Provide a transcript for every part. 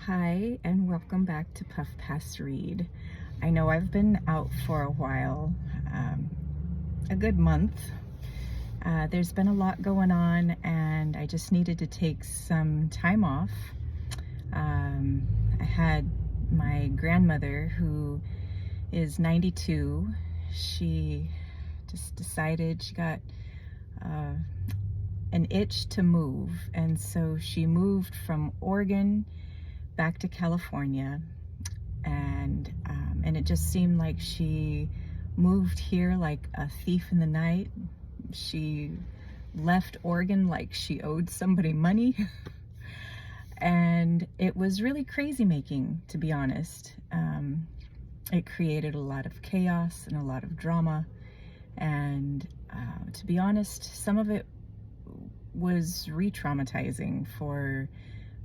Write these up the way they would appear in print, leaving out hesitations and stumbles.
Hi, and welcome back to Puff Pass Read. I know I've been out for a while, a good month. There's been a lot going on, and I just needed to take some time off. I had my grandmother, who is 92. She just decided she got an itch to move, and so she moved from Oregon back to California, and it just seemed like she moved here like a thief in the night. She left Oregon like she owed somebody money. And it was really crazy making, to be honest. It created a lot of chaos and a lot of drama, and to be honest, some of it was re-traumatizing for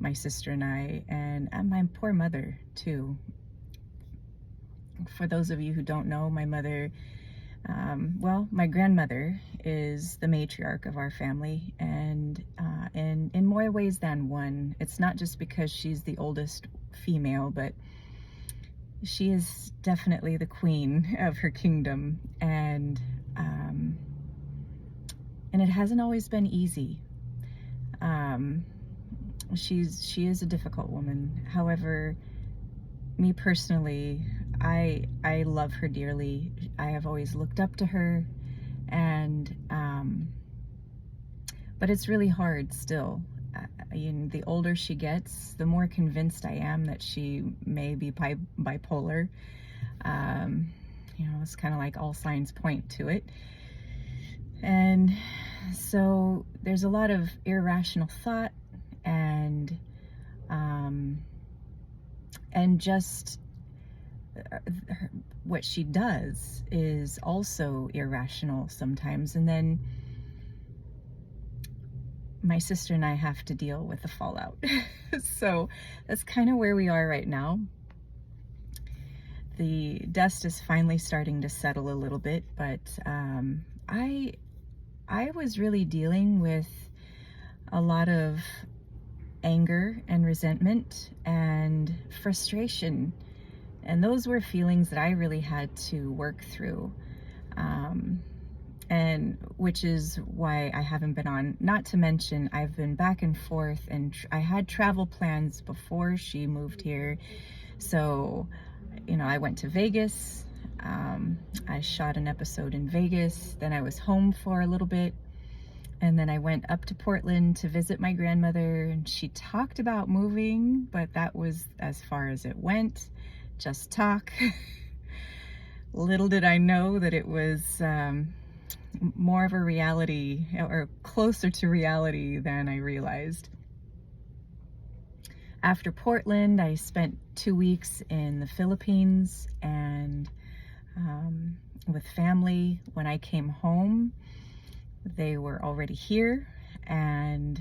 my sister and I, and my poor mother too. For those of you who don't know, my mother, my grandmother is the matriarch of our family, and in more ways than one. It's not just because she's the oldest female, but she is definitely the queen of her kingdom, and it hasn't always been easy. She is a difficult woman. However, me personally, I love her dearly. I have always looked up to her, and but it's really hard still. The older she gets, the more convinced I am that she may be bipolar. It's kind of like all signs point to it. And so there's a lot of irrational thought, and just what she does is also irrational sometimes. And then my sister and I have to deal with the fallout. So that's kind of where we are right now. The dust is finally starting to settle a little bit, but I was really dealing with a lot of anger and resentment and frustration, and those were feelings that I really had to work through, and which is why I haven't been on. Not to mention, I've been back and forth, and I had travel plans before she moved here. So I went to Vegas. I shot an episode in Vegas, then I was home for a little bit, and then I went up to Portland to visit my grandmother, and she talked about moving, but that was as far as it went. Just talk. Little did I know that it was more of a reality, or closer to reality than I realized. After Portland, I spent 2 weeks in the Philippines, and with family. When I came home, they were already here, and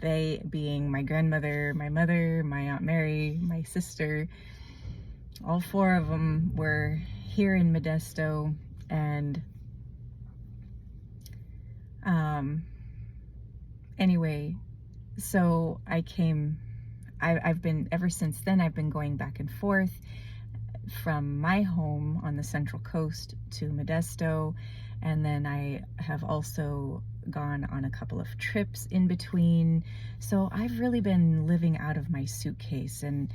they being my grandmother, my mother, my Aunt Mary, my sister, all four of them were here in Modesto. And anyway, so I've been, ever since then, I've been going back and forth from my home on the Central Coast to Modesto, and then I have also gone on a couple of trips in between. So I've really been living out of my suitcase, and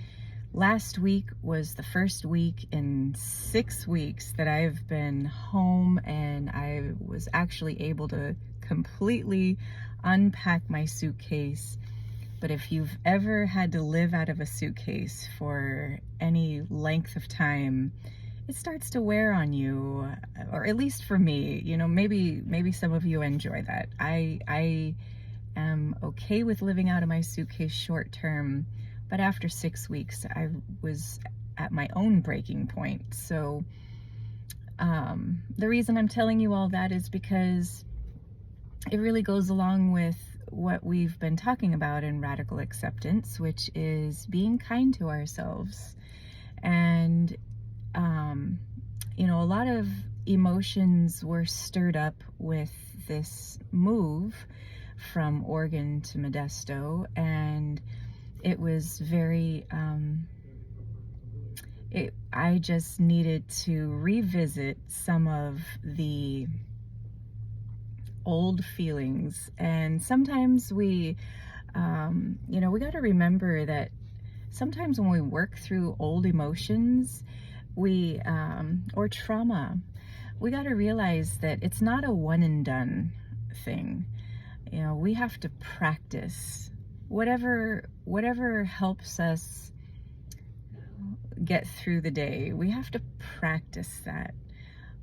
last week was the first week in 6 weeks that I've been home, and I was actually able to completely unpack my suitcase. But if you've ever had to live out of a suitcase for any length of time, it starts to wear on you, or at least for me. Maybe some of you enjoy that. I am okay with living out of my suitcase short term, but after 6 weeks, I was at my own breaking point. So the reason I'm telling you all that is because it really goes along with what we've been talking about in radical acceptance, which is being kind to ourselves. And a lot of emotions were stirred up with this move from Oregon to Modesto, and it was very, I just needed to revisit some of the old feelings. And sometimes we got to remember that sometimes when we work through old emotions, or trauma, we got to realize that it's not a one and done thing. We have to practice whatever helps us get through the day. We have to practice that.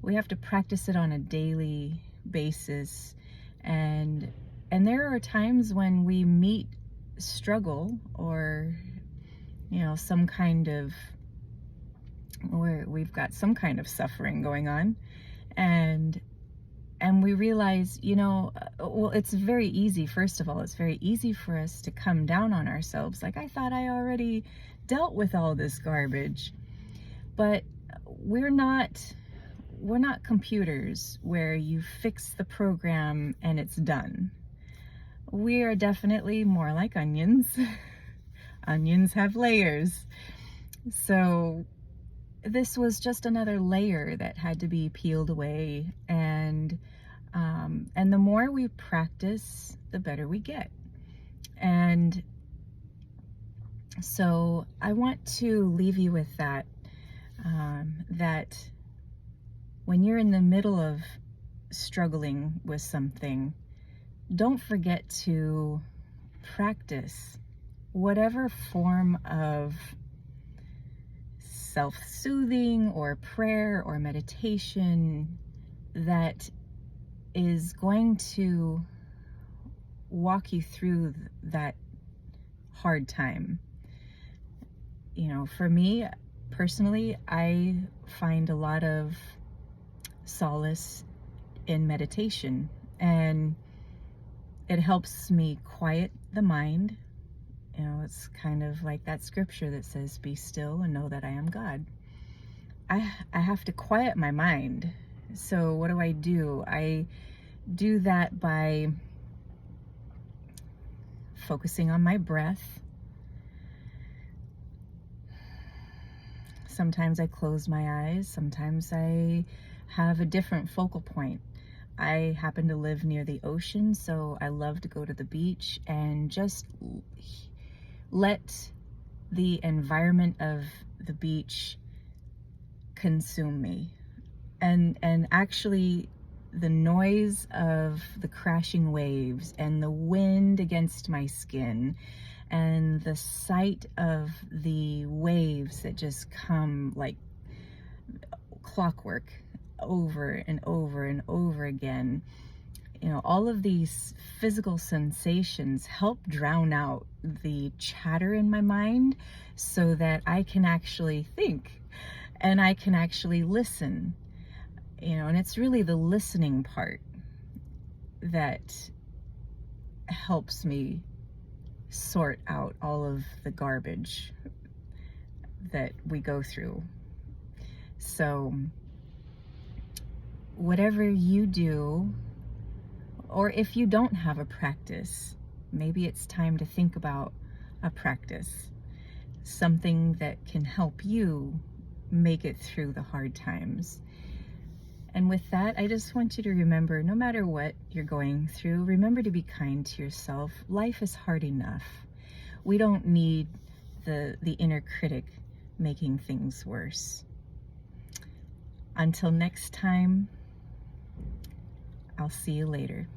We have to practice it on a daily basis. And there are times when we meet struggle, or some kind of, where we've got some kind of suffering going on, and we realize, well, it's very easy. First of all, it's very easy for us to come down on ourselves, like, I thought I already dealt with all this garbage. But we're not computers where you fix the program and it's done. We are definitely more like onions. Onions have layers. So this was just another layer that had to be peeled away. And the more we practice, the better we get. And so I want to leave you with that, that when you're in the middle of struggling with something, don't forget to practice whatever form of self-soothing or prayer or meditation that is going to walk you through that hard time. For me personally, I find a lot of solace in meditation, and it helps me quiet the mind. It's kind of like that scripture that says, "Be still and know that I am God." I have to quiet my mind. So what do? I do that by focusing on my breath. Sometimes I close my eyes. Sometimes I have a different focal point. I happen to live near the ocean, so I love to go to the beach and just let the environment of the beach consume me. And actually, the noise of the crashing waves and the wind against my skin and the sight of the waves that just come like clockwork over and over and over again, all of these physical sensations help drown out the chatter in my mind, so that I can actually think and I can actually listen. And it's really the listening part that helps me sort out all of the garbage that we go through. So whatever you do, or if you don't have a practice, maybe it's time to think about a practice, something that can help you make it through the hard times. And with that, I just want you to remember, no matter what you're going through, remember to be kind to yourself. Life is hard enough. We don't need the inner critic making things worse. Until next time, I'll see you later.